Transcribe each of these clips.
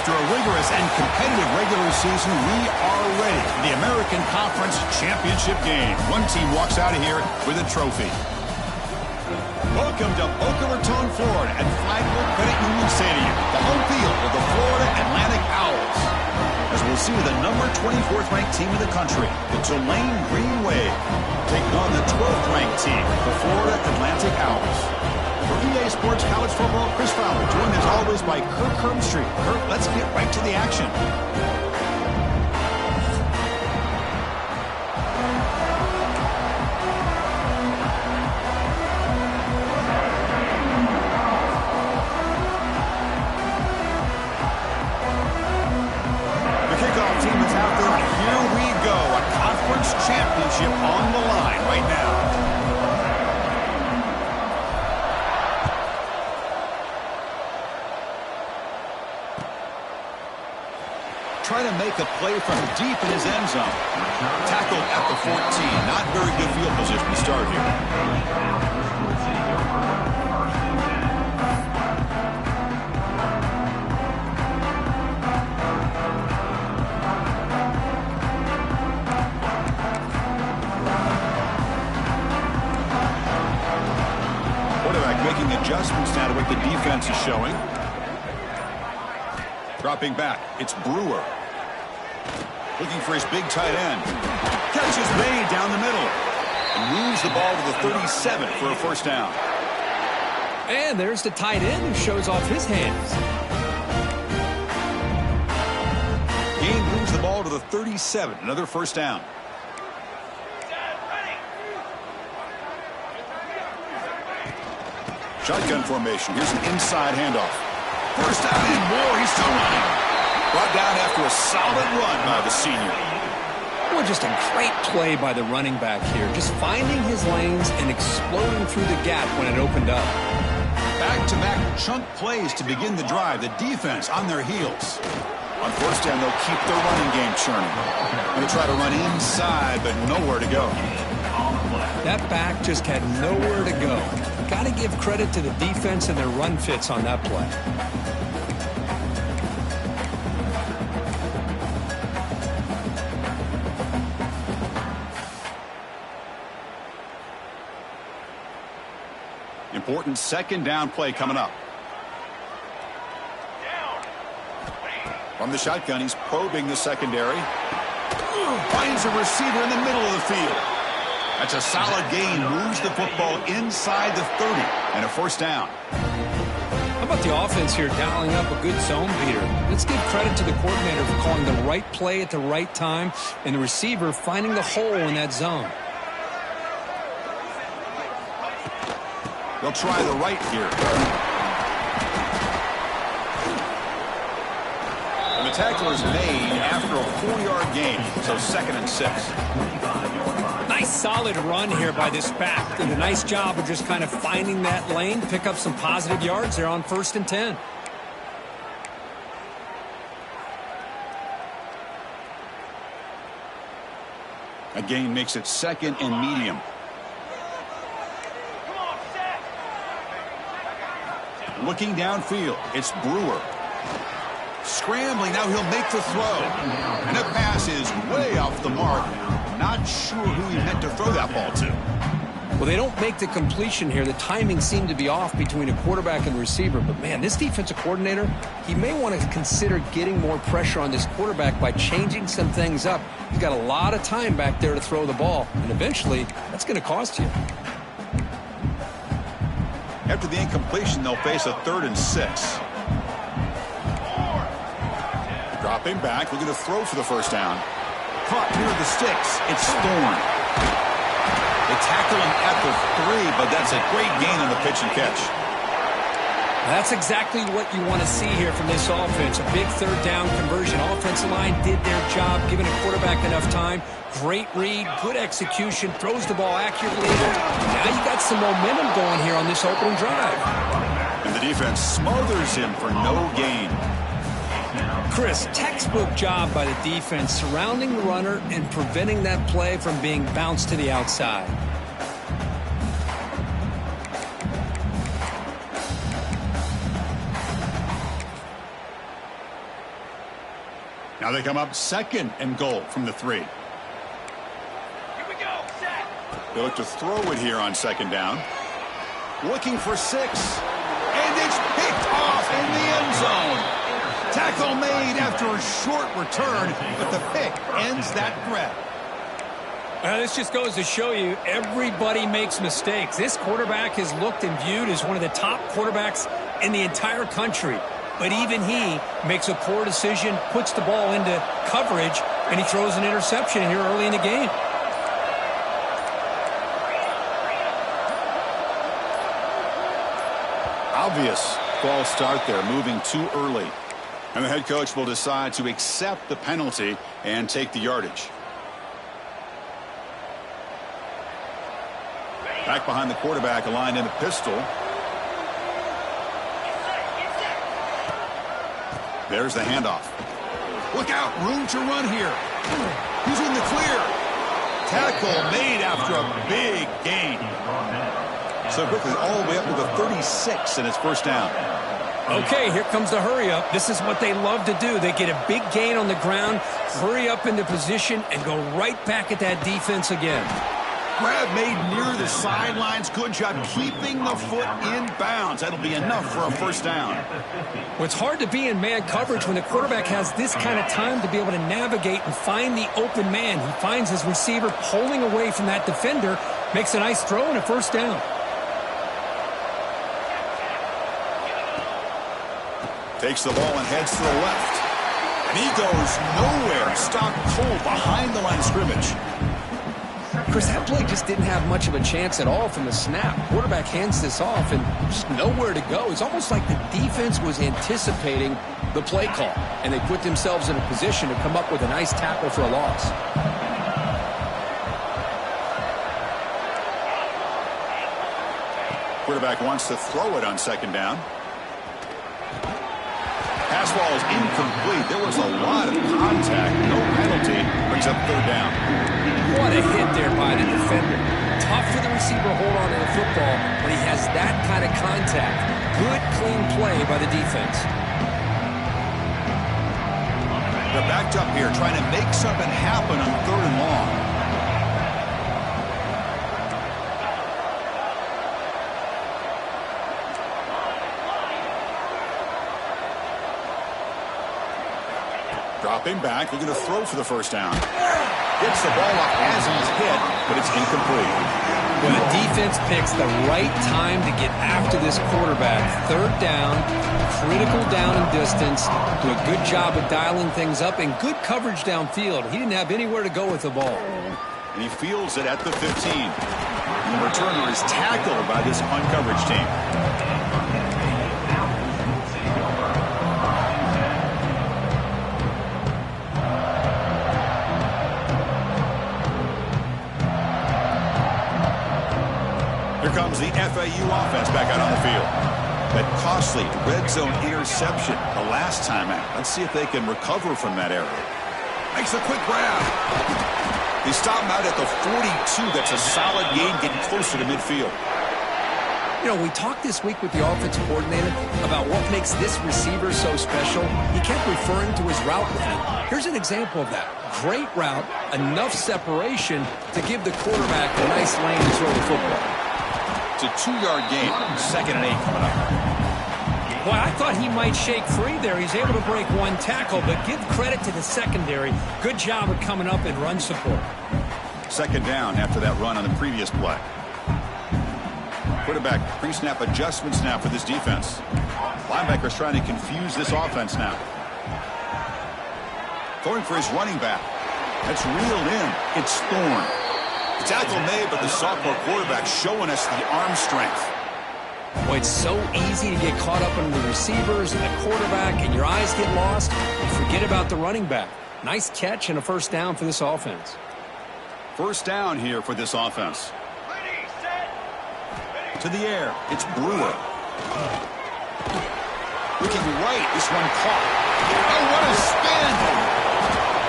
After a rigorous and competitive regular season, we are ready for the American Conference Championship game. One team walks out of here with a trophy. Welcome to Boca Raton, Florida at Flagler Credit Union Stadium, the home field of the Florida Atlantic Owls. As we'll see the number 24th ranked team in the country, the Tulane Green Wave, taking on the 12th ranked team, the Florida Atlantic Owls. For EA Sports College Football, Chris Fowler, joined as always by Kirk Herbstreit. Kirk, let's get right to the action. The kickoff team is out there, and here we go. A conference championship on the line right now. Trying to make a play from deep in his end zone. Tackled at the 14. Not very good field position to start here. Quarterback making adjustments now to what the defense is showing. Dropping back, it's Brewer. Looking for his big tight end. Catch is made down the middle. And moves the ball to the 37 for a first down. And there's the tight end who shows off his hands. Gain moves the ball to the 37. Another first down. Shotgun formation. Here's an inside handoff. First down and more. He's still running. Brought down after a solid run by the senior. Well, just a great play by the running back here. Just finding his lanes and exploding through the gap when it opened up. Back-to-back chunk plays to begin the drive. The defense on their heels. On first down, they'll keep their running game churning. They'll try to run inside, but nowhere to go. That back just had nowhere to go. Got to give credit to the defense and their run fits on that play. Important second down play coming up. From the shotgun, he's probing the secondary. Finds a receiver in the middle of the field. That's a solid gain. Moves the football inside the 30 and a first down. How about the offense here dialing up a good zone beater? Let's give credit to the coordinator for calling the right play at the right time and the receiver finding the hole in that zone. They'll try the right here. And the tackle is made after a 4-yard gain, so 2nd and 6. Nice solid run here by this back. Did a nice job of just kind of finding that lane, pick up some positive yards there on 1st and 10. A gain makes it 2nd and medium. Looking downfield, it's Brewer. Scrambling, now he'll make the throw. And the pass is way off the mark. Not sure who he meant to throw that ball to. Well, they don't make the completion here. The timing seemed to be off between a quarterback and receiver. But, man, this defensive coordinator, he may want to consider getting more pressure on this quarterback by changing some things up. He's got a lot of time back there to throw the ball. And eventually, that's going to cost you. After the incompletion, they'll face a 3rd and 6. Dropping back, looking to throw for the first down. Caught near the sticks. It's Thorne. They tackle him at the 3, but that's a great gain on the pitch and catch. That's exactly what you want to see here from this offense. A big 3rd down conversion. Offensive line did their job, giving a quarterback enough time. Great read, good execution, throws the ball accurately. Now you got some momentum going here on this opening drive. And the defense smothers him for no gain. Chris, textbook job by the defense surrounding the runner and preventing that play from being bounced to the outside. Now they come up 2nd and goal from the 3. Here we go. Set. They look to throw it here on 2nd down. Looking for 6. And it's picked off in the end zone. Tackle made after a short return, but the pick ends that threat. This just goes to show you everybody makes mistakes. This quarterback is looked and viewed as one of the top quarterbacks in the entire country. But even he makes a poor decision, puts the ball into coverage, and he throws an interception here early in the game. Obvious false start there, moving too early. And the head coach will decide to accept the penalty and take the yardage. Back behind the quarterback, aligned in a pistol. There's the handoff. Look out, room to run here. He's in the clear. Tackle made after a big gain. So quickly all the way up to the 36, and it's first down. Okay, here comes the hurry up. This is what they love to do. They get a big gain on the ground, hurry up into position, and go right back at that defense again. Grab made near the sidelines. Good job keeping the foot in bounds. That'll be enough for a first down. Well, it's hard to be in man coverage when the quarterback has this kind of time to be able to navigate and find the open man. He finds his receiver pulling away from that defender, makes a nice throw and a first down. Takes the ball and heads to the left. And he goes nowhere. Stopped cold behind the line of scrimmage. Chris, that play just didn't have much of a chance at all from the snap. Quarterback hands this off and just nowhere to go. It's almost like the defense was anticipating the play call, and they put themselves in a position to come up with a nice tackle for a loss. Quarterback wants to throw it on 2nd down. Pass ball is incomplete. There was a lot of contact. No penalty. Brings up 3rd down. What a hit there by the defender. Tough for the receiver to hold on to the football when he has that kind of contact. Good, clean play by the defense. They're backed up here trying to make something happen on 3rd and long. Dropping back, looking to throw for the first down. Gets the ball up as he's hit, but it's incomplete. Well, the defense picks the right time to get after this quarterback. 3rd down, critical down and distance. Do a good job of dialing things up and good coverage downfield. He didn't have anywhere to go with the ball. And he fields it at the 15. The returner is tackled by this punt coverage team. Here comes the FAU offense back out on the field. That costly red zone interception the last time out. Let's see if they can recover from that error. Makes a quick grab. They stop him out at the 42. That's a solid gain, getting closer to midfield. You know, we talked this week with the offensive coordinator about what makes this receiver so special. He kept referring to his route running. Here's an example of that. Great route, enough separation to give the quarterback a nice lane to throw the football. It's a 2-yard gain. 2nd and 8 coming up. Boy, I thought he might shake free there. He's able to break one tackle, but give credit to the secondary. Good job of coming up and run support. 2nd down after that run on the previous play. Quarterback pre-snap adjustments now for this defense. Linebackers trying to confuse this offense now. Going for his running back. That's reeled in. It's Thorne. Tackle made, but the sophomore quarterback showing us the arm strength. Boy, it's so easy to get caught up in the receivers and the quarterback, and your eyes get lost. You forget about the running back. Nice catch and a first down for this offense. First down here for this offense. To the air, it's Brewer. Looking right, this one caught. Oh, what a spin!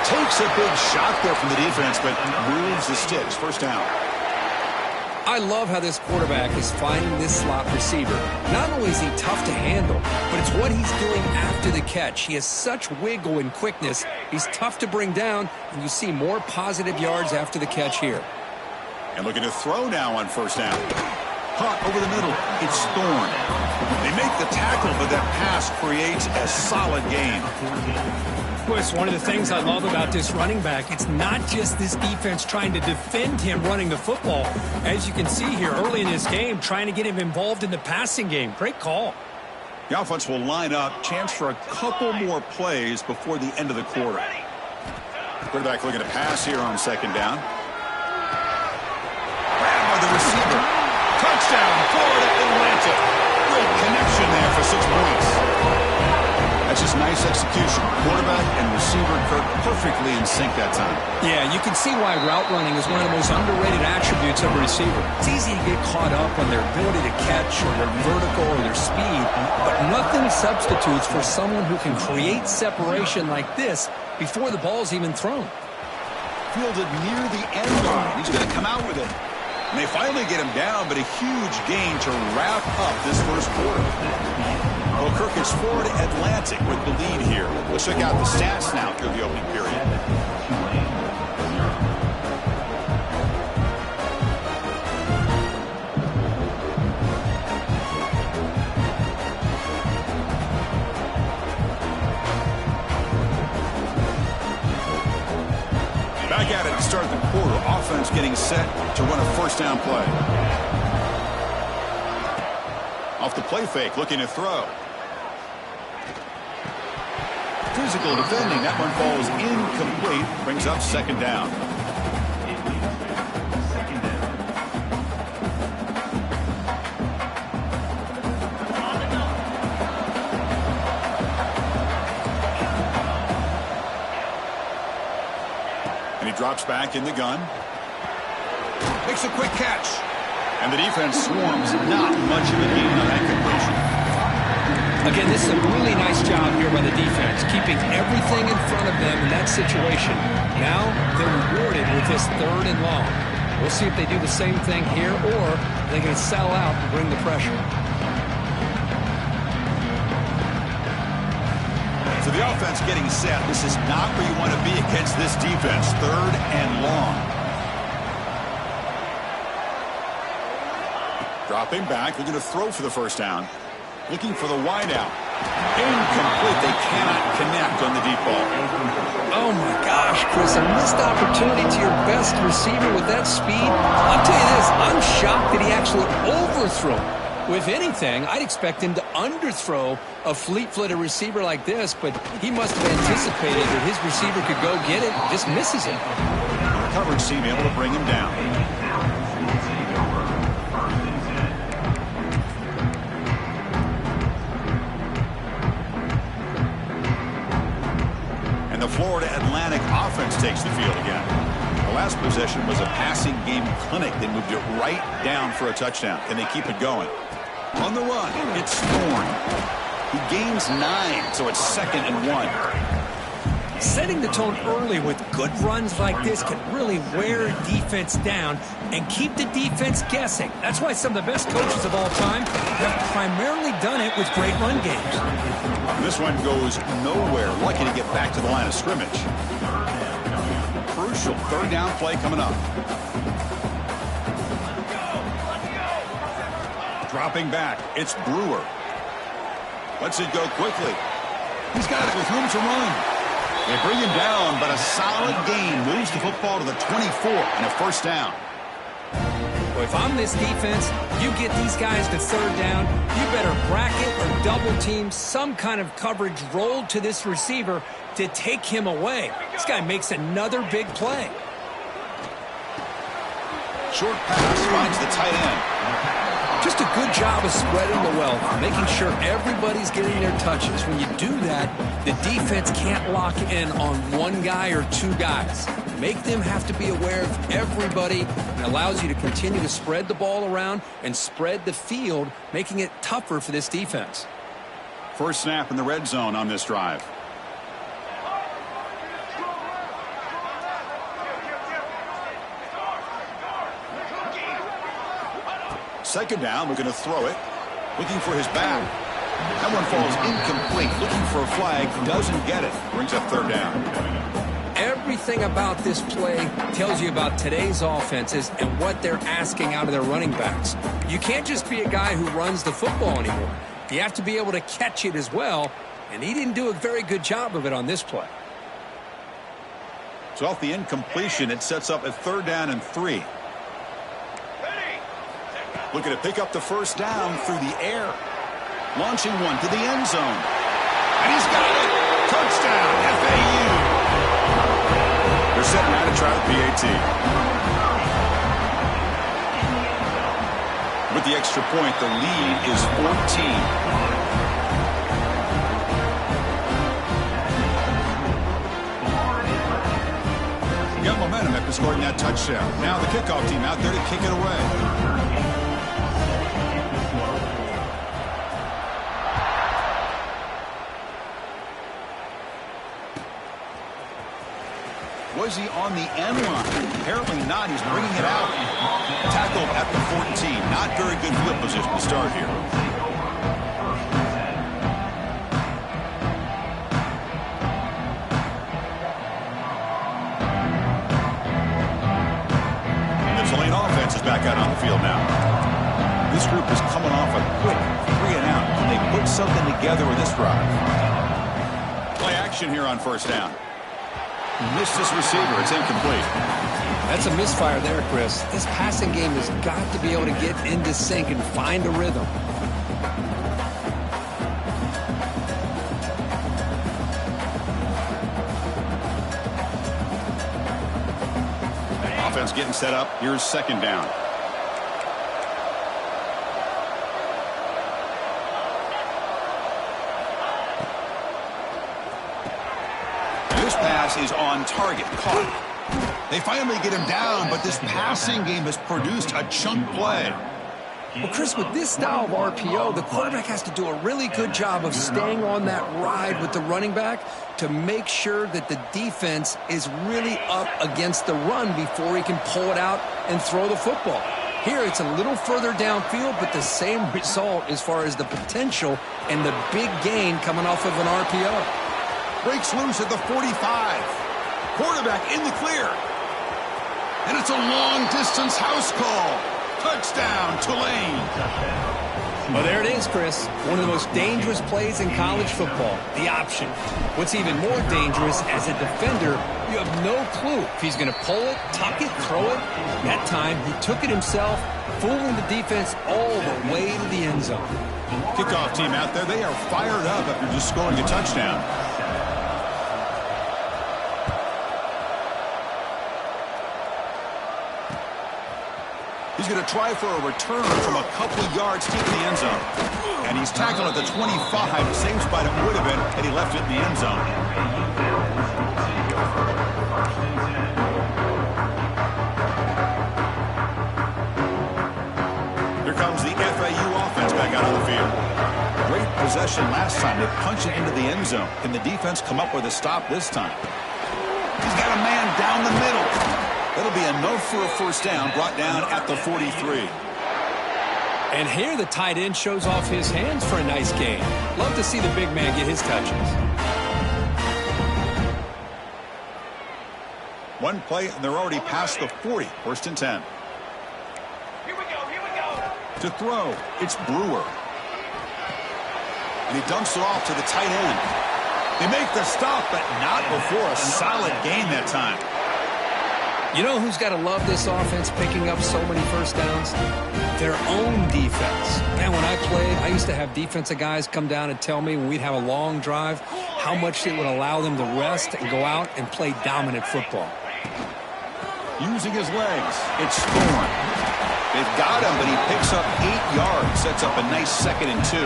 Takes a big shot there from the defense, but moves the sticks. First down. I love how this quarterback is finding this slot receiver. Not only is he tough to handle, but it's what he's doing after the catch. He has such wiggle and quickness. He's tough to bring down, and you see more positive yards after the catch here. And looking to throw now on first down. Caught over the middle. It's Thorne. They make the tackle, but that pass creates a solid gain. Well, it's one of the things I love about this running back. It's not just this defense trying to defend him running the football. As you can see here early in this game, trying to get him involved in the passing game. Great call. The offense will line up. Chance for a couple more plays before the end of the quarter. Quarterback looking to pass here on second down. Grabbed by the receiver. Touchdown, Florida Atlantic. Great connection there for 6 points. That's just nice execution. Quarterback and receiver perfectly in sync that time. Yeah, you can see why route running is one of the most underrated attributes of a receiver. It's easy to get caught up on their ability to catch or their vertical or their speed, but nothing substitutes for someone who can create separation like this before the ball's even thrown. Fielded near the end line. He's going to come out with it. And they finally get him down, but a huge gain to wrap up this first quarter. Well, Kirk, it's Florida Atlantic with the lead here. Let's check out the stats now through the opening period. Back at it to start the quarter. Offense getting set to run a first down play. Off the play fake, looking to throw. Physical defending. That one falls incomplete. Brings up second down. And he drops back in the gun. Makes a quick catch. And the defense swarms. Not much of a gain on that completion. Again, this is a really nice job here by the defense, keeping everything in front of them in that situation. Now they're rewarded with this 3rd and long. We'll see if they do the same thing here, or they're going to settle out and bring the pressure. So the offense getting set. This is not where you want to be against this defense. 3rd and long. Dropping back, looking to throw for the first down. Looking for the wide out. Incomplete. They cannot connect on the deep ball. Oh, my gosh, Chris, a missed opportunity to your best receiver with that speed. I'll tell you this, I'm shocked that he actually overthrew. If anything, I'd expect him to underthrow a fleet-footed receiver like this, but he must have anticipated that his receiver could go get it and just misses it. The coverage team able to bring him down. And the Florida Atlantic offense takes the field again. The last possession was a passing game clinic. They moved it right down for a touchdown. Can they keep it going? On the run, it's Thorne. He gains 9, so it's 2nd and 1. Setting the tone early with good runs like this can really wear a defense down and keep the defense guessing. That's why some of the best coaches of all time have primarily done it with great run games. This one goes nowhere. Lucky to get back to the line of scrimmage. Crucial 3rd down play coming up. Dropping back, it's Brewer. Lets it go quickly. He's got it with room to run. They bring him down, but a solid gain moves the football to the 24 and a first down. Well, if I'm this defense, you get these guys to 3rd down, you better bracket or double team some kind of coverage rolled to this receiver to take him away. This guy makes another big play. Short pass finds the tight end. Just a good job of spreading the wealth, making sure everybody's getting their touches. When you do that, the defense can't lock in on one guy or 2 guys. Make them have to be aware of everybody, and allows you to continue to spread the ball around and spread the field, making it tougher for this defense. First snap in the red zone on this drive. Second down, looking to throw it. Looking for his back. That one falls incomplete. Looking for a flag, doesn't get it. Brings up third down. Everything about this play tells you about today's offenses and what they're asking out of their running backs. You can't just be a guy who runs the football anymore. You have to be able to catch it as well, and he didn't do a very good job of it on this play. So off the incompletion, it sets up a third down and 3. Looking to pick up the first down through the air. Launching one to the end zone. And he's got it! Touchdown, FAU! They're setting out to try the PAT. With the extra point, the lead is 14. Got momentum after scoring that touchdown. Now the kickoff team out there to kick it away. Was he on the end line? Apparently not. He's bringing it out. Tackled at the 14. Not very good flip position to start here. The Tulane offense is back out on the field now. This group is coming off a quick 3 and out. Can they put something together with this drive? Play action here on first down. Missed his receiver. It's incomplete. That's a misfire there, Chris. This passing game has got to be able to get into sync and find a rhythm. Offense getting set up. Here's second down. Is on target, caught. They finally get him down, but this passing game has produced a chunk play. Well, Chris, with this style of RPO, the quarterback has to do a really good job of staying on that ride with the running back to make sure that the defense is really up against the run before he can pull it out and throw the football. Here, it's a little further downfield, but the same result as far as the potential and the big gain coming off of an RPO. Breaks loose at the 45. Quarterback in the clear. And it's a long-distance house call. Touchdown, Tulane. Well, there it is, Chris. One of the most dangerous plays in college football, the option. What's even more dangerous, as a defender, you have no clue if he's going to pull it, tuck it, throw it. That time, he took it himself, fooling the defense all the way to the end zone. Kickoff team out there, they are fired up after just scoring a touchdown. He's going to try for a return from a couple of yards deep in the end zone. And he's tackled at the 25, same spot it would have been had he left it in the end zone. Here comes the FAU offense back out on the field. Great possession last time. They punched it into the end zone. Can the defense come up with a stop this time? He's got a man down the middle. That'll be enough for a first down, brought down at the 43. And here the tight end shows off his hands for a nice gain. Love to see the big man get his touches. One play, and they're already past the 40. First and 10. Here we go. To throw, it's Brewer. And he dumps it off to the tight end. They make the stop, but not before a solid gain that time. You know who's got to love this offense picking up so many first downs? Their own defense. Man, when I played, I used to have defensive guys come down and tell me when we'd have a long drive how much it would allow them to rest and go out and play dominant football. Using his legs, it's Thorne. They've got him, but he picks up 8 yards, sets up a nice 2nd and 2.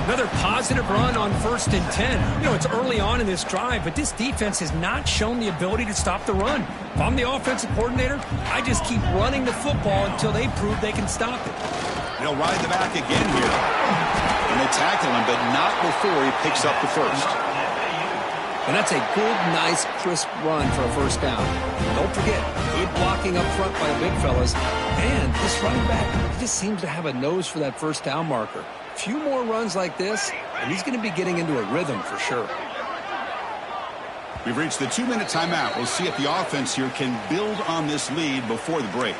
Another positive run on 1st and 10. You know, it's early on in this drive, but this defense has not shown the ability to stop the run. If I'm the offensive coordinator, I just keep running the football until they prove they can stop it. He'll ride the back again here. And they tackle him, but not before he picks up the first. And that's a good, nice, crisp run for a first down. Don't forget, good blocking up front by the big fellas. And this running back, he just seems to have a nose for that first down marker. A few more runs like this, and he's going to be getting into a rhythm for sure. We've reached the 2-minute timeout. We'll see if the offense here can build on this lead before the break.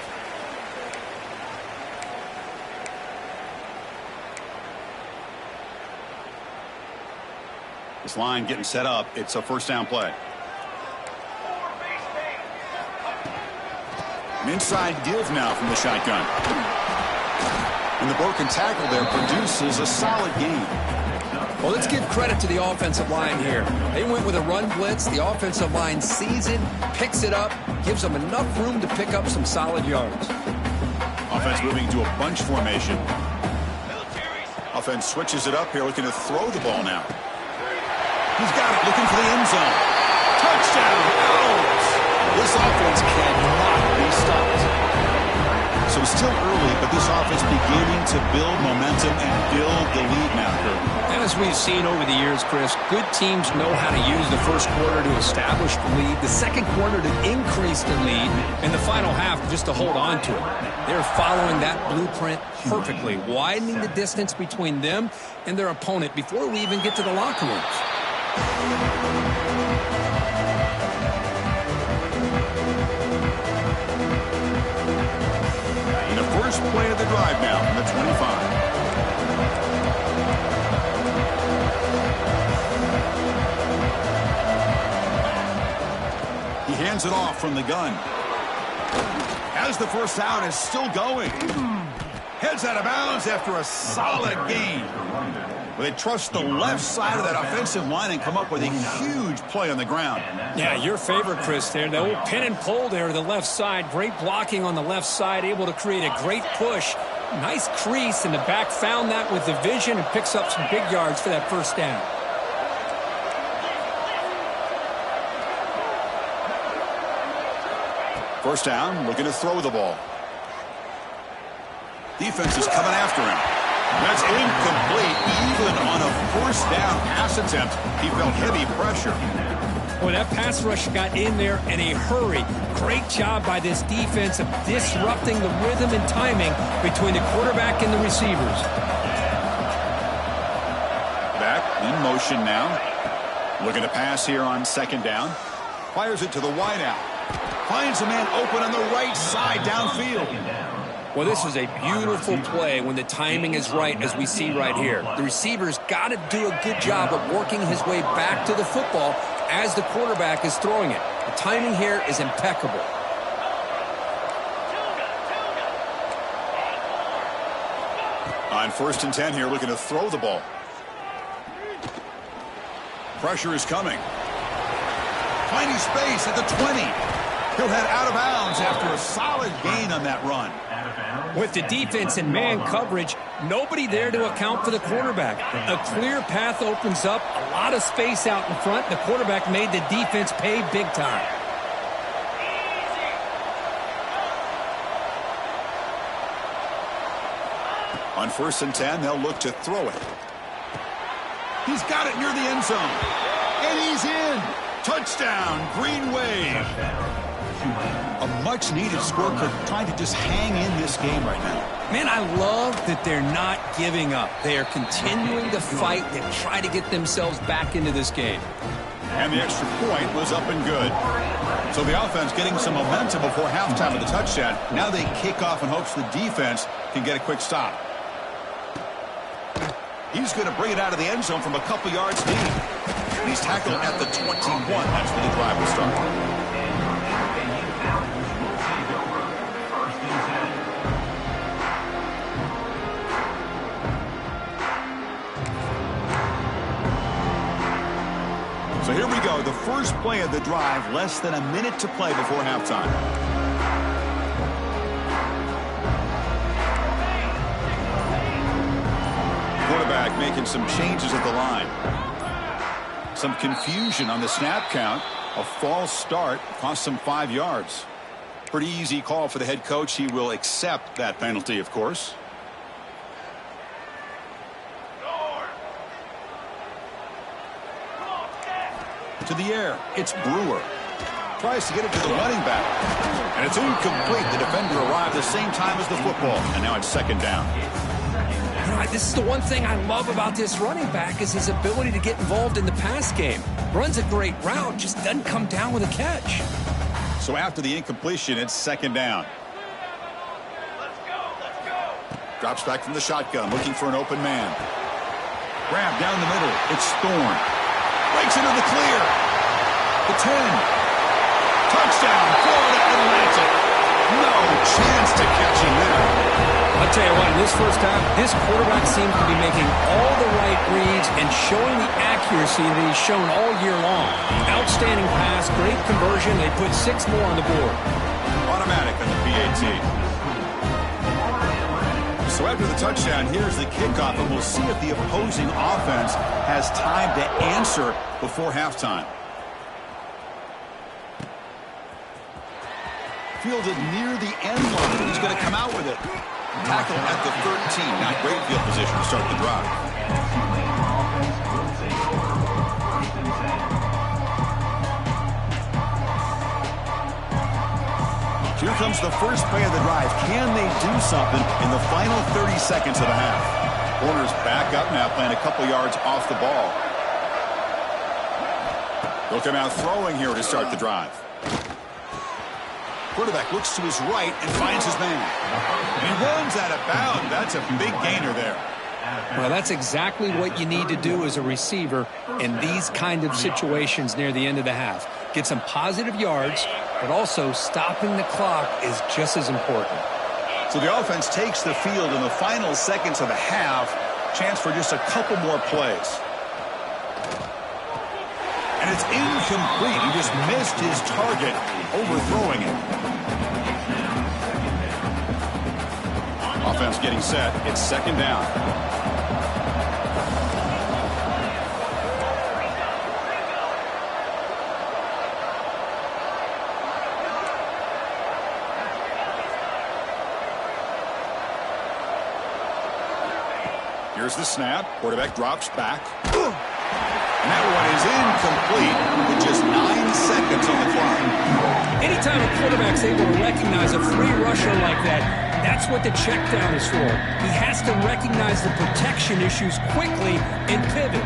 This line getting set up. It's a first down play. An inside give now from the shotgun. And the broken tackle there produces a solid gain. Well, let's give credit to the offensive line here. They went with a run blitz. The offensive line sees it, picks it up, gives them enough room to pick up some solid yards. Offense moving to a bunch formation. Offense switches it up here, looking to throw the ball now. He's got it, looking for the end zone. Touchdown! Out! This offense cannot be stopped. So it's still early, but this offense beginning to build momentum and build the lead now, Kurt. As we've seen over the years, Chris, good teams know how to use the first quarter to establish the lead, the second quarter to increase the lead, and the final half just to hold on to it. They're following that blueprint perfectly, widening the distance between them and their opponent before we even get to the locker rooms. And the first play of the drive now from the 25. He hands it off from the gun. As the first down is still going. Heads out of bounds after a solid gain. Well, they trust the left side of that offensive line and come up with a huge play on the ground. Yeah, your favorite, Chris, there. The old pin and pull there to the left side. Great blocking on the left side, able to create a great push. Nice crease, and the back found that with the vision and picks up some big yards for that first down. First down, looking to throw the ball. Defense is coming after him. That's incomplete. Even on a first down pass attempt, he felt heavy pressure. Boy, that pass rush got in there in a hurry. Great job by this defense of disrupting the rhythm and timing between the quarterback and the receivers. Back in motion now. Looking to pass here on second down. Fires it to the wideout. Finds a man open on the right side downfield. Well, this is a beautiful play when the timing is right, as we see right here. The receiver's got to do a good job of working his way back to the football as the quarterback is throwing it. The timing here is impeccable. On 1st and 10 here, looking to throw the ball. Pressure is coming. Finding space at the 20. He'll head out of bounds after a solid gain on that run. With the defense in man coverage, nobody there to account for the quarterback. A clear path opens up, a lot of space out in front. The quarterback made the defense pay big time. On 1st and 10, they'll look to throw it. He's got it near the end zone. And he's in. Touchdown, Green Wave. A much-needed score, trying to just hang in this game right now. Man, I love that they're not giving up. They are continuing to fight and try to get themselves back into this game. And the extra point was up and good. So the offense getting some momentum before halftime of the touchdown. Now they kick off in hopes the defense can get a quick stop. He's going to bring it out of the end zone from a couple yards deep. And he's tackled at the 21. That's where the drive will start. So here we go, the first play of the drive, less than a minute to play before halftime. Quarterback making some changes at the line. Some confusion on the snap count. A false start cost him 5 yards. Pretty easy call for the head coach. He will accept that penalty, of course. To the air, it's Brewer. Tries to get it to the running back. And it's incomplete. The defender arrived the same time as the football. And now it's second down. All right, this is the one thing I love about this running back is his ability to get involved in the pass game. Runs a great route, just doesn't come down with a catch. So after the incompletion, it's second down. Let's go, let's go. Drops back from the shotgun, looking for an open man. Grab down the middle. It's Thorne. Breaks into the clear. The 10. Touchdown, Florida Atlantic. No chance to catch him there. I'll tell you what, in this first half, this quarterback seems to be making all the right reads and showing the accuracy that he's shown all year long. Outstanding pass, great conversion. They put 6 more on the board. Automatic on the PAT. So after the touchdown, here's the kickoff, and we'll see if the opposing offense has time to answer before halftime. Fielded near the end line. He's going to come out with it. Tackle at the 13. Not great field position to start the drive. Here comes the first play of the drive. Can they do something in the final 30 seconds of the half? Corners back up now, playing a couple yards off the ball. They'll come out throwing here to start the drive. Quarterback looks to his right and finds his man. And he runs out of bounds. That's a big gainer there. Well, that's exactly what you need to do as a receiver in these kind of situations near the end of the half. Get some positive yards, but also stopping the clock is just as important. So the offense takes the field in the final seconds of the half. Chance for just a couple more plays. And it's incomplete. He just missed his target, overthrowing it. Offense getting set. It's second down. Here's the snap. Quarterback drops back. And that one is incomplete with just 9 seconds on the clock. Anytime a quarterback's able to recognize a free rusher like that, that's what the check down is for. He has to recognize the protection issues quickly and pivot.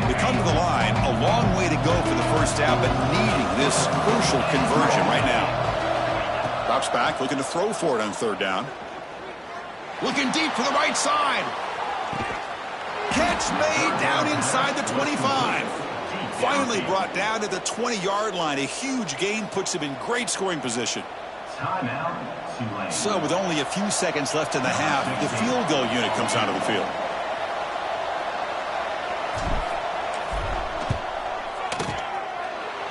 They come to the line, a long way to go for the first down, but needing this crucial conversion right now. Drops back, looking to throw for it on third down. Looking deep to the right side. Catch made down inside the 25. Finally brought down to the 20-yard line. A huge gain puts him in great scoring position. So with only a few seconds left in the half, the field goal unit comes out of the field.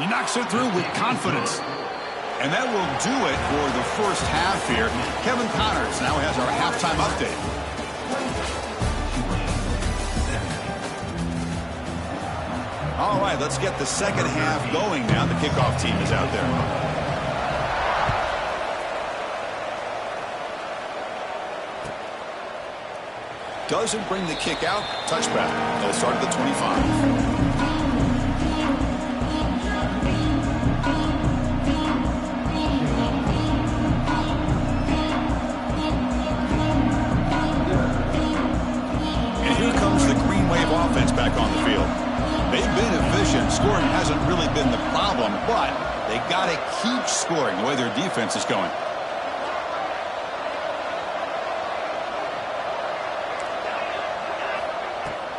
He knocks it through with confidence. And that will do it for the first half here. Kevin Connors now has our halftime update. All right, let's get the second half going now. The kickoff team is out there. Doesn't bring the kick out. Touchback. They'll start at the 25. Offense back on the field. They've been efficient. Scoring hasn't really been the problem, but they got to keep scoring the way their defense is going.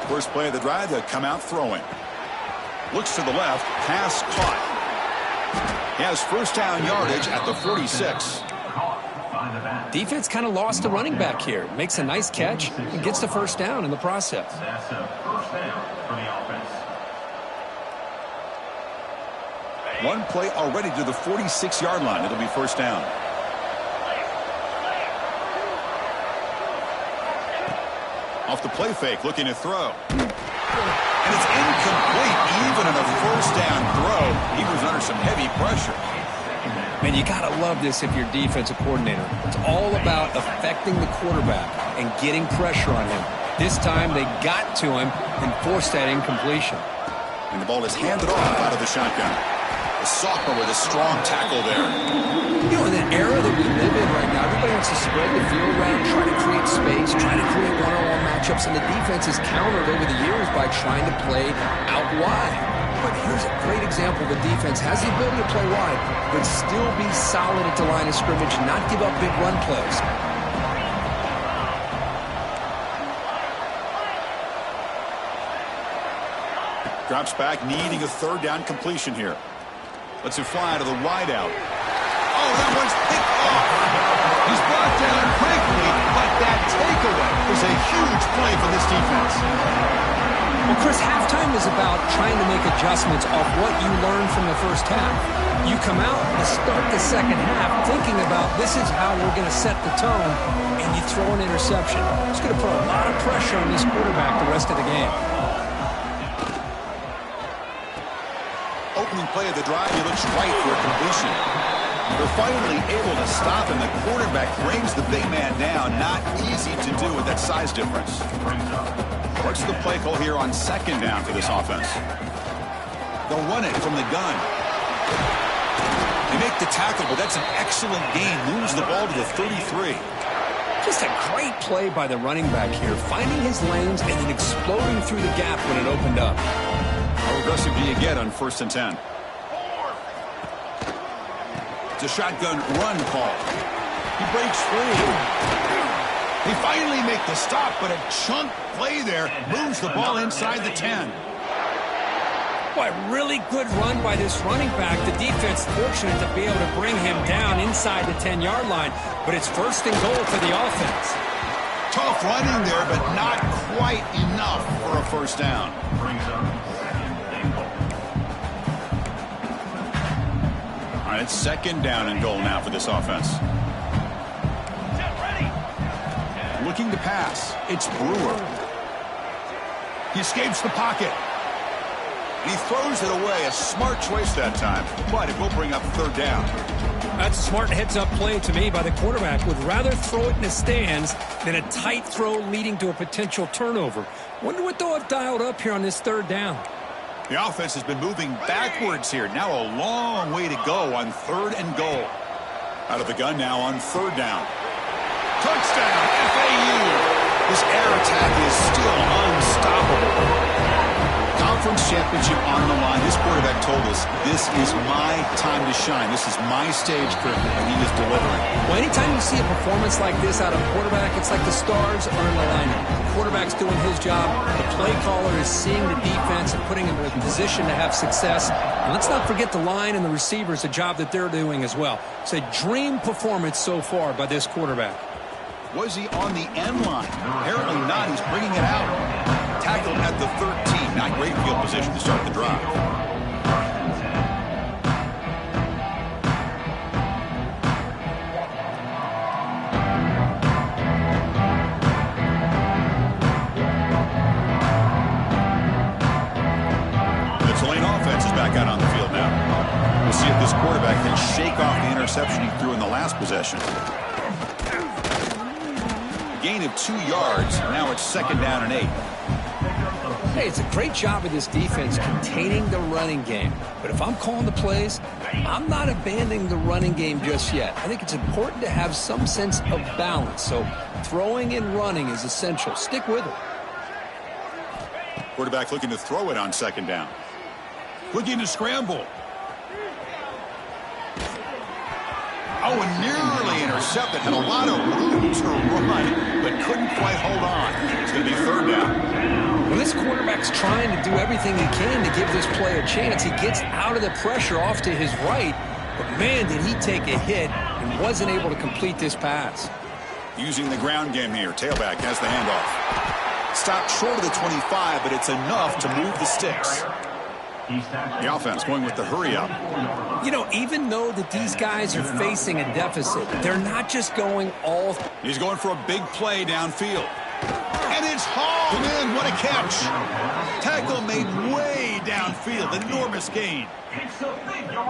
First play of the drive, they'll come out throwing. Looks to the left, pass caught. He has first down yardage at the 46. Defense kind of lost a running back here. Makes a nice catch and gets the first down in the process. That's a first down for the offense. One play already to the 46-yard line. It'll be first down. Off the play fake, looking to throw. And it's incomplete. Even on a first down throw, he was under some heavy pressure. Man, you got to love this if you're a defensive coordinator. It's all about affecting the quarterback and getting pressure on him. This time they got to him and forced that incompletion. And the ball is handed off out of the shotgun. The sophomore with a strong tackle there. You know, in the era that we live in right now, everybody wants to spread the field around, try to create space, try to create one-on-one matchups, and the defense has countered over the years by trying to play out wide. But here's a great example of a defense has the ability to play wide, but still be solid at the line of scrimmage, not give up big run plays. Drops back, needing a third down completion here. Lets it fly to the wideout. Oh, that one's picked off. He's brought down quickly, but that takeaway is a huge play for this defense. Well, Chris, halftime is about trying to make adjustments off what you learned from the first half. You come out to start the second half thinking about this is how we're going to set the tone, and you throw an interception. It's going to put a lot of pressure on this quarterback the rest of the game. Opening play of the drive, he looks right for a completion. They're finally able to stop him. The quarterback brings the big man down. Not easy to do with that size difference. What's the play call here on second down for this offense? They'll run it from the gun. They make the tackle, but that's an excellent gain. Moves the ball to the 33. Just a great play by the running back here, finding his lanes and then exploding through the gap when it opened up. How aggressive do you get on 1st and 10? It's a shotgun run call. He breaks free. They finally make the stop, but a chunk play there moves the ball inside the 10. Boy, really good run by this running back. The defense fortunate to be able to bring him down inside the 10-yard line, but it's 1st and goal for the offense. Tough running there, but not quite enough for a first down. All right, it's 2nd down and goal now for this offense. Looking to pass. It's Brewer. He escapes the pocket. And he throws it away. A smart choice that time, but it will bring up 3rd down. That's a smart heads-up play to me by the quarterback. Would rather throw it in the stands than a tight throw leading to a potential turnover. Wonder what they'll have dialed up here on this 3rd down. The offense has been moving backwards here. Now a long way to go on 3rd and goal. Out of the gun now on 3rd down. Touchdown, FAU. This air attack is still unstoppable. Conference championship on the line. This quarterback told us, this is my time to shine. This is my stage currently, and he is delivering. Well, anytime you see a performance like this out of a quarterback, it's like the stars are in alignment. The quarterback's doing his job. The play caller is seeing the defense and putting him in a position to have success. And let's not forget the line and the receivers, the job that they're doing as well. It's a dream performance so far by this quarterback. Was he on the end line? Apparently not. He's bringing it out. Tackled at the 13. Not great field position to start the drive. The Tulane offense is back out on the field now. We'll see if this quarterback can shake off the interception he threw in the last possession. Gain of 2 yards. Now it's 2nd down and 8. Hey, it's a great job of this defense containing the running game. But if I'm calling the plays, I'm not abandoning the running game just yet. I think it's important to have some sense of balance. So throwing and running is essential. Stick with it. Quarterback looking to throw it on 2nd down. Looking to scramble. Oh, and nearly intercepted. Had a lot of room to run, but couldn't quite hold on. It's going to be 3rd down. Well, this quarterback's trying to do everything he can to give this play a chance. He gets out of the pressure off to his right, but man, did he take a hit and wasn't able to complete this pass. Using the ground game here. Tailback has the handoff. Stopped short of the 25, but it's enough to move the sticks. The offense going with the hurry up. You know, even though that these guys are facing a deficit, they're not just going all. He's going for a big play downfield. And it's hauled in. What a catch. Tackle made way downfield. Enormous gain.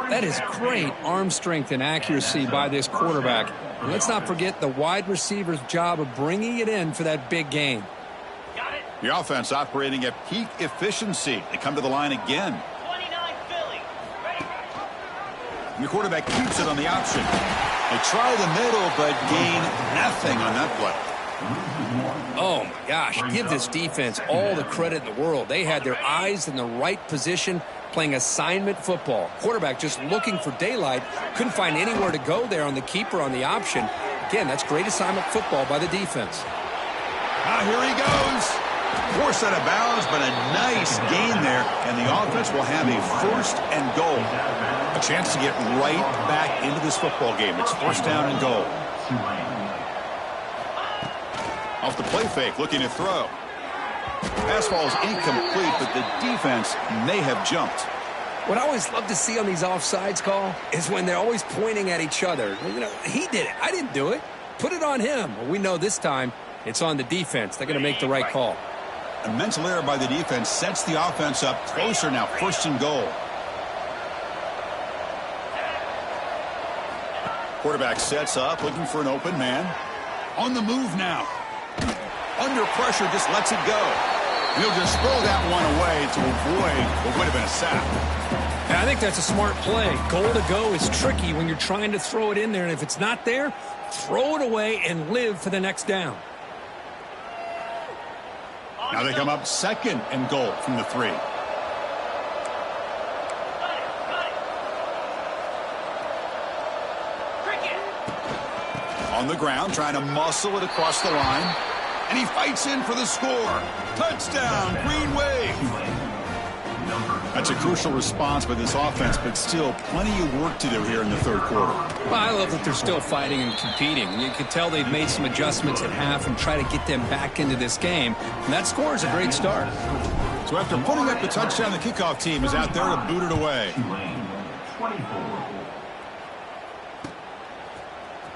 That is great arm strength and accuracy by this quarterback. And let's not forget the wide receiver's job of bringing it in for that big gain. Got it. The offense operating at peak efficiency. They come to the line again. 29 Philly. Ready. And the quarterback keeps it on the option. They try the middle, but gain nothing on that play. Oh, my gosh. Give this defense all the credit in the world. They had their eyes in the right position, playing assignment football. Quarterback just looking for daylight. Couldn't find anywhere to go there on the keeper on the option. Again, that's great assignment football by the defense. Here he goes. Forced out of bounds, but a nice gain there. And the offense will have a 1st and goal. A chance to get right back into this football game. It's 1st down and goal. Off the play fake, looking to throw. Pass ball is incomplete, but the defense may have jumped. What I always love to see on these offsides call is when they're always pointing at each other. You know, he did it. I didn't do it. Put it on him. Well, we know this time it's on the defense. They're going to make the right call. A mental error by the defense sets the offense up closer now, 1st and goal. Quarterback sets up, looking for an open man. On the move now. Under pressure, just lets it go. He'll just throw that one away to avoid what would have been a sack. Yeah, I think that's a smart play. Goal to go is tricky when you're trying to throw it in there, and if it's not there, throw it away and live for the next down. Now they come up 2nd and goal from the 3. On the ground, trying to muscle it across the line. And he fights in for the score. Touchdown, Green Wave. That's a crucial response by this offense, but still plenty of work to do here in the 3rd quarter. Well, I love that they're still fighting and competing. You can tell they've made some adjustments at half and try to get them back into this game. And that score is a great start. So after putting up the touchdown, the kickoff team is out there to boot it away.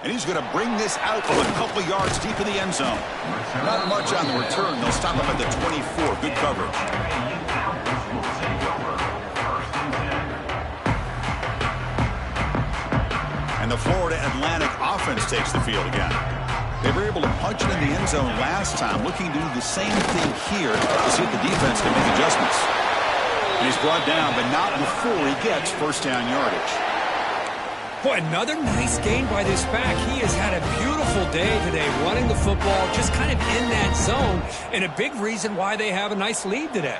And he's going to bring this out from a couple yards deep in the end zone. Not much on the return. They'll stop him at the 24. Good coverage. And the Florida Atlantic offense takes the field again. They were able to punch it in the end zone last time, looking to do the same thing here to see if the defense can make adjustments. And he's brought down, but not before he gets 1st down yardage. Boy, another nice game by this back. He has had a beautiful day today running the football, just kind of in that zone, and a big reason why they have a nice lead today.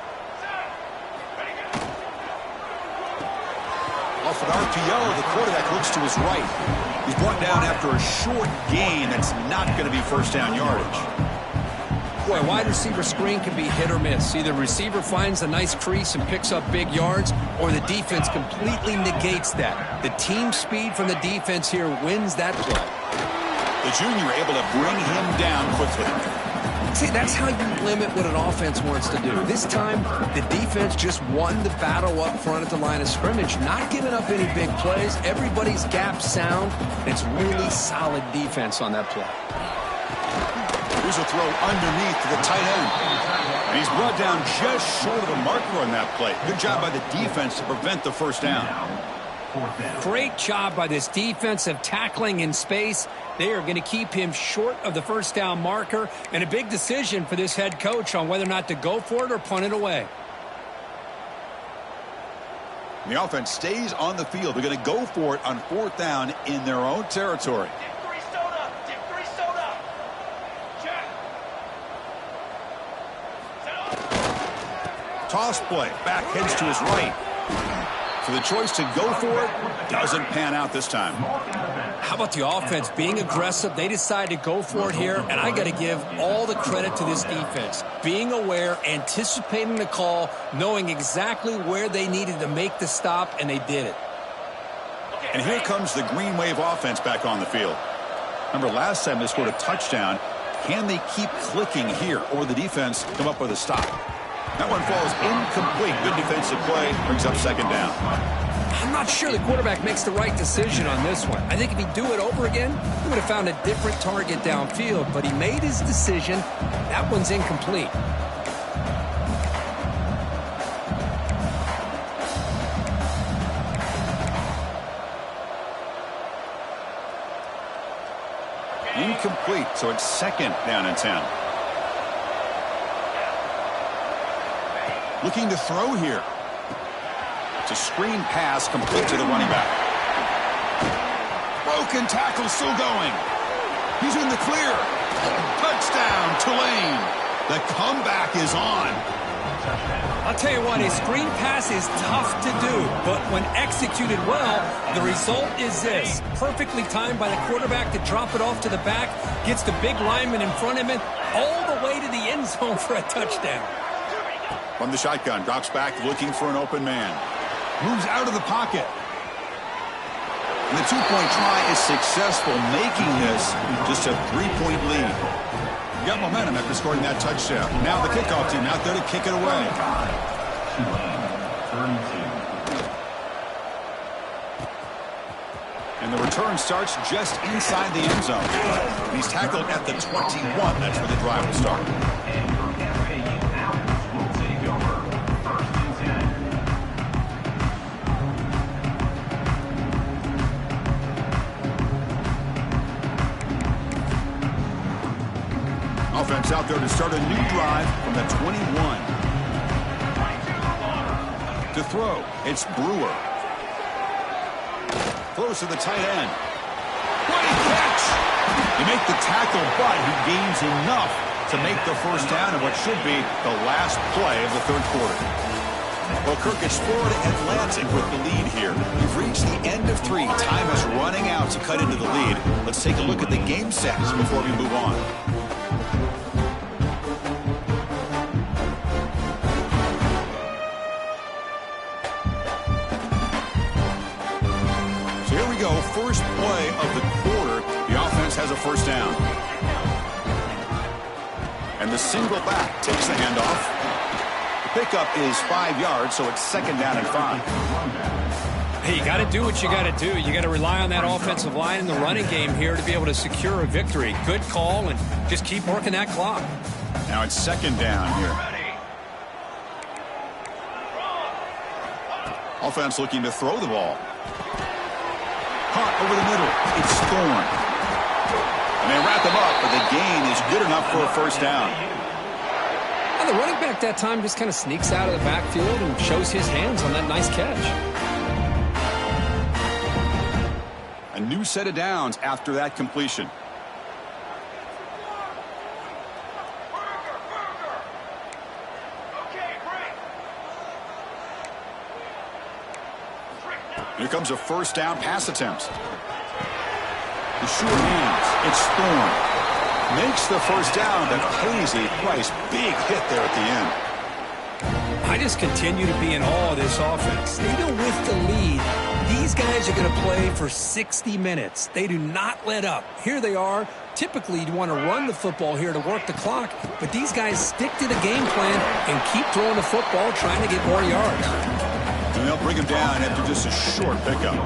Off an RPO, the quarterback looks to his right. He's brought down after a short gain that's not going to be 1st down yardage. Boy, a wide receiver screen can be hit or miss. Either receiver finds a nice crease and picks up big yards, or the defense completely negates that. The team speed from the defense here wins that play. The junior able to bring him down quickly. See, that's how you limit what an offense wants to do. This time, the defense just won the battle up front at the line of scrimmage, not giving up any big plays. Everybody's gap sound. It's really solid defense on that play. Here's a throw underneath to the tight end. And he's brought down just short of the marker on that play. Good job by the defense to prevent the 1st down. Great job by this defense of tackling in space. They are going to keep him short of the 1st down marker, and a big decision for this head coach on whether or not to go for it or punt it away. The offense stays on the field. They're going to go for it on 4th down in their own territory. Toss play. Back heads to his right. So the choice to go for it doesn't pan out this time. How about the offense being aggressive? They decide to go for it here, and I got to give all the credit to this defense. Being aware, anticipating the call, knowing exactly where they needed to make the stop, and they did it. And here comes the Green Wave offense back on the field. Remember, last time they scored a touchdown. Can they keep clicking here, or the defense come up with a stop? That one falls incomplete. Good defensive play. Brings up 2nd down. I'm not sure the quarterback makes the right decision on this one. I think if he'd do it over again, he would have found a different target downfield. But he made his decision. That one's incomplete. Incomplete, so it's 2nd down and 10. Looking to throw here. It's a screen pass complete to the running back. Broken tackle still going. He's in the clear. Touchdown, Tulane. The comeback is on. I'll tell you what, a screen pass is tough to do, but when executed well, the result is this. Perfectly timed by the quarterback to drop it off to the back, gets the big lineman in front of him, all the way to the end zone for a touchdown. From the shotgun, drops back looking for an open man. Moves out of the pocket. And the two-point try is successful, making this just a three-point lead. You got momentum after scoring that touchdown. Now the kickoff team out there to kick it away. And the return starts just inside the end zone. He's tackled at the 21. That's where the drive will start. Offense out there to start a new drive from the 21. To throw, it's Brewer. Throws to the tight end. Great catch! You make the tackle, but he gains enough to make the first down in what should be the last play of the third quarter. Well, Kirk, it's Florida Atlantic with the lead here. We've reached the end of 3. Time is running out to cut into the lead. Let's take a look at the game stats before we move on. First play of the quarter, the offense has a first down. And the single back takes the handoff. The pickup is 5 yards, so it's second down and 5. Hey, you got to do what you got to do. You got to rely on that offensive line in the running game here to be able to secure a victory. Good call, and just keep working that clock. Now it's second down here. Offense looking to throw the ball. Caught over the middle. It's Thorne. And they wrap him up, but the gain is good enough for a first down. And the running back that time just kind of sneaks out of the backfield and shows his hands on that nice catch. A new set of downs after that completion. Here comes a first down pass attempt. The short hands. It's Thorne. Makes the first down, but pays a price. Big hit there at the end. I just continue to be in awe of this offense. Even with the lead, these guys are going to play for 60 minutes. They do not let up. Here they are. Typically, you want to run the football here to work the clock, but these guys stick to the game plan and keep throwing the football, trying to get more yards. And they'll bring him down after just a short pickup.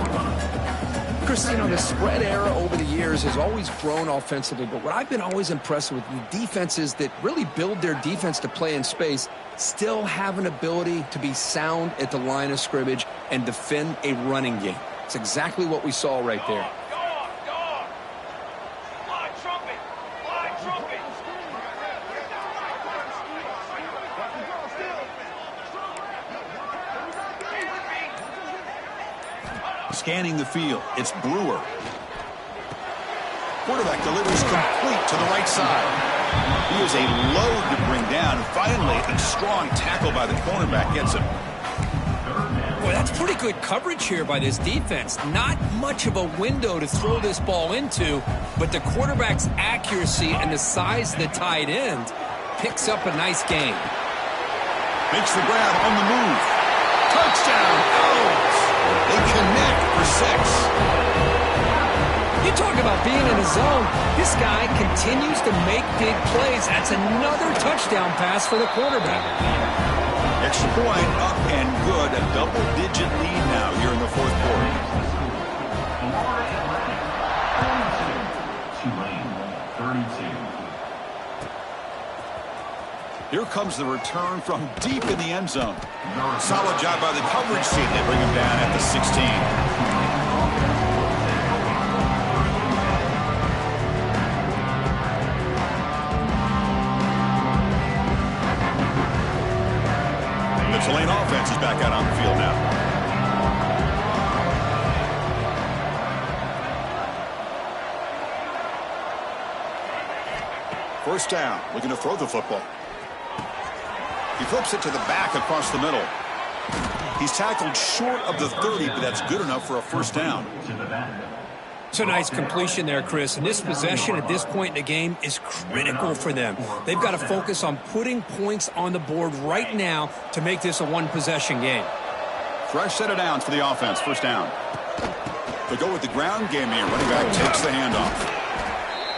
Chris, you know, the spread era over the years has always grown offensively, but what I've been always impressed with the defenses that really build their defense to play in space still have an ability to be sound at the line of scrimmage and defend a running game. It's exactly what we saw right there. Scanning the field, it's Brewer. Quarterback delivers complete to the right side. He is a load to bring down. Finally, a strong tackle by the cornerback gets him. Boy, that's pretty good coverage here by this defense. Not much of a window to throw this ball into, but the quarterback's accuracy and the size of the tight end picks up a nice gain. Makes the grab on the move. Touchdown, Owls! They connect for 6. You talk about being in a zone. This guy continues to make big plays. That's another touchdown pass for the quarterback. Extra point up and good. A double-digit lead now here in the fourth quarter. Here comes the return from deep in the end zone. Solid job by the coverage team. They bring him down at the 16. offense is back out on the field now. First down, looking to throw the football. He flips it to the back across the middle. He's tackled short of the 30, but that's good enough for a first down. It's a nice completion there, Chris. And this possession at this point in the game is critical for them. They've got to focus on putting points on the board right now to make this a one-possession game. Fresh set of downs for the offense. First down. They go with the ground game here. Running back takes the handoff.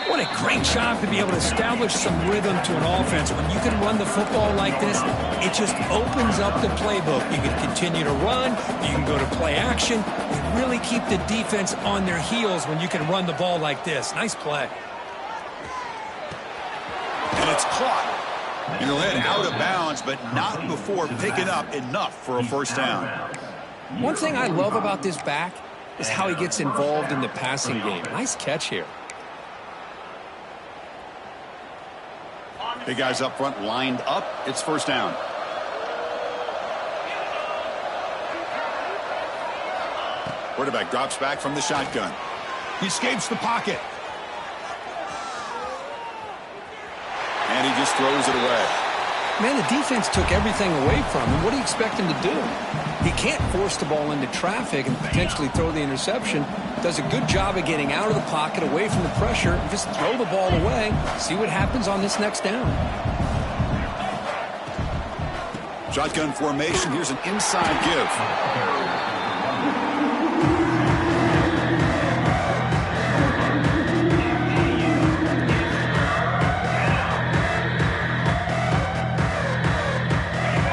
What a great job to be able to establish some rhythm to an offense. When you can run the football like this, it just opens up the playbook. You can continue to run. You can go to play action. You really keep the defense on their heels when you can run the ball like this. Nice play. And it's caught. It'll head out of bounds, but not before picking up enough for a first down. One thing I love about this back is how he gets involved in the passing game. Nice catch here. Big guys up front lined up. It's first down. Quarterback drops back from the shotgun. He escapes the pocket. And he just throws it away. Man, the defense took everything away from him. What do you expect him to do? He can't force the ball into traffic and potentially throw the interception. Does a good job of getting out of the pocket, away from the pressure, and just throw the ball away. See what happens on this next down. Shotgun formation. Here's an inside give.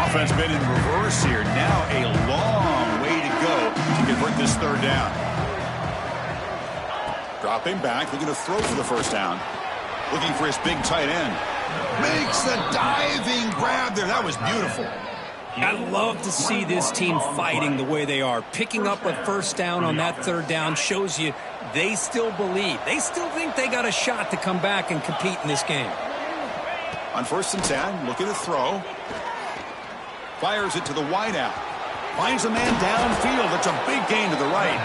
Offense been in reverse here. Now a long way to go to convert this third down. Dropping back, looking to throw for the first down. Looking for his big tight end. Makes the diving grab there. That was beautiful. I love to see this team fighting the way they are. Picking up a first down on that third down shows you they still believe. They still think they got a shot to come back and compete in this game. On 1st and 10, looking to throw. Fires it to the wideout. Finds a man downfield. That's a big gain to the right.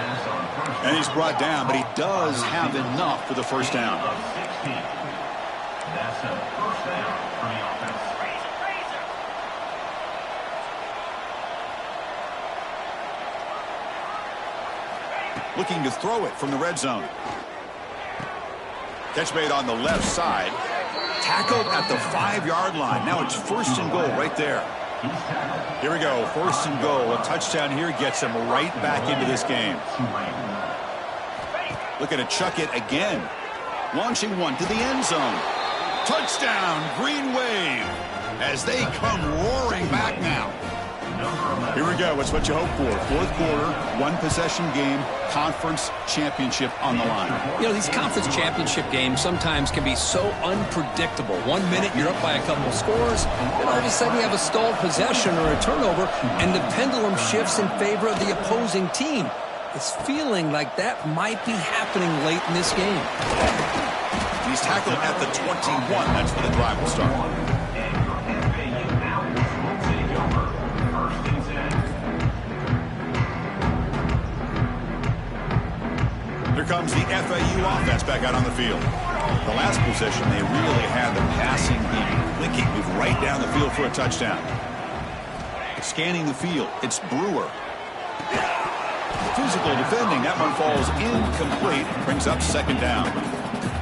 And he's brought down, but he does have enough for the first down. That's a first down for the offense. Looking to throw it from the red zone. Catch made on the left side. Tackled at the 5-yard line. Now it's 1st and goal right there. Here we go, 1st and goal. A touchdown here gets him right back into this game. Looking to chuck it again. Launching one to the end zone. Touchdown, Green Wave, as they come roaring back now. Here we go. It's what you hope for. 4th quarter, one-possession game, conference championship on the line. You know, these conference championship games sometimes can be so unpredictable. 1 minute, you're up by a couple of scores, then all of a sudden you have a stalled possession or a turnover, and the pendulum shifts in favor of the opposing team. It's feeling like that might be happening late in this game. He's tackled at the 21. That's where the drive will start. Here comes the FAU offense back out on the field. The last possession, they really had the passing game clicking, move right down the field for a touchdown. Scanning the field, it's Brewer. Physical defending, that one falls incomplete, brings up 2nd down.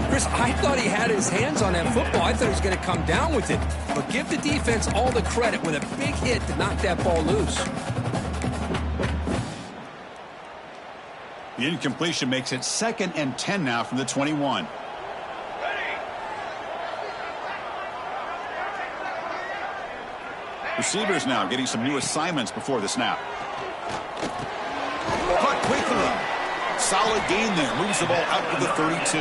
Chris, I thought he had his hands on that football. I thought he was going to come down with it. But give the defense all the credit with a big hit to knock that ball loose. The incompletion makes it 2nd and 10 now from the 21. Receivers now getting some new assignments before the snap. Caught quickly. Solid gain there. Moves the ball out to the 32.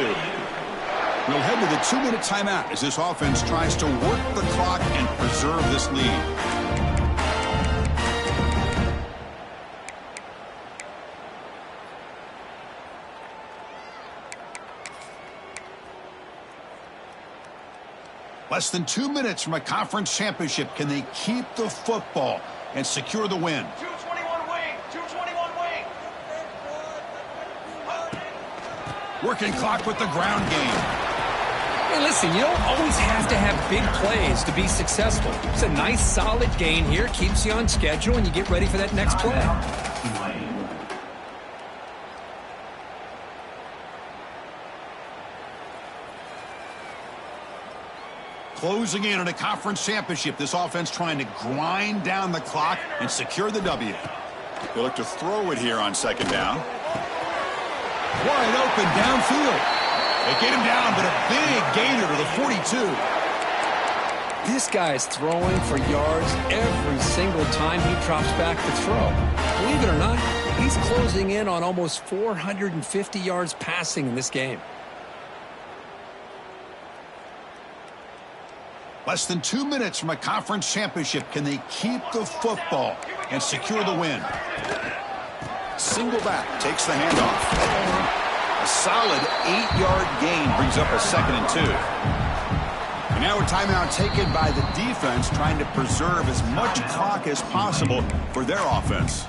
We'll head to the 2-minute timeout as this offense tries to work the clock and preserve this lead. Less than 2 minutes from a conference championship. Can they keep the football and secure the win? 221 wing. 221 wing. Working clock with the ground game. Hey, listen, you don't always have to have big plays to be successful. It's a nice, solid gain here. Keeps you on schedule, and you get ready for that next play. Closing in on a conference championship. This offense trying to grind down the clock and secure the W. They look to throw it here on second down. Wide open downfield. They get him down, but a big gainer to the 42. This guy's throwing for yards every single time he drops back to throw. Believe it or not, he's closing in on almost 450 yards passing in this game. Less than 2 minutes from a conference championship. Can they keep the football and secure the win? Single back takes the handoff. A solid 8-yard gain brings up a 2nd and 2. And now a timeout taken by the defense, trying to preserve as much clock as possible for their offense.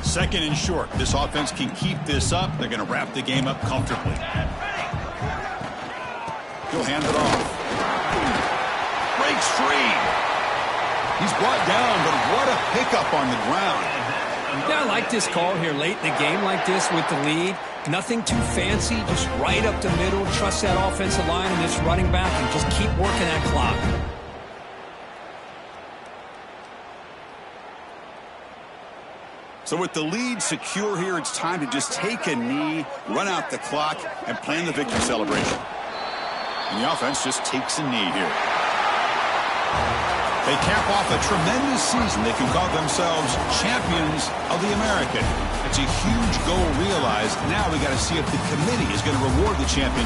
Second and short. This offense can keep this up. They're going to wrap the game up comfortably. He'll hand it off. Breaks free. He's brought down, but what a pickup on the ground. Yeah, I like this call here late in the game like this with the lead. Nothing too fancy, just right up the middle. Trust that offensive line and this running back and just keep working that clock. So with the lead secure here, it's time to just take a knee, run out the clock, and plan the victory celebration. And the offense just takes a knee here. They cap off a tremendous season. They can call themselves champions of the American. It's a huge goal realized. Now we got to see if the committee is going to reward the champion.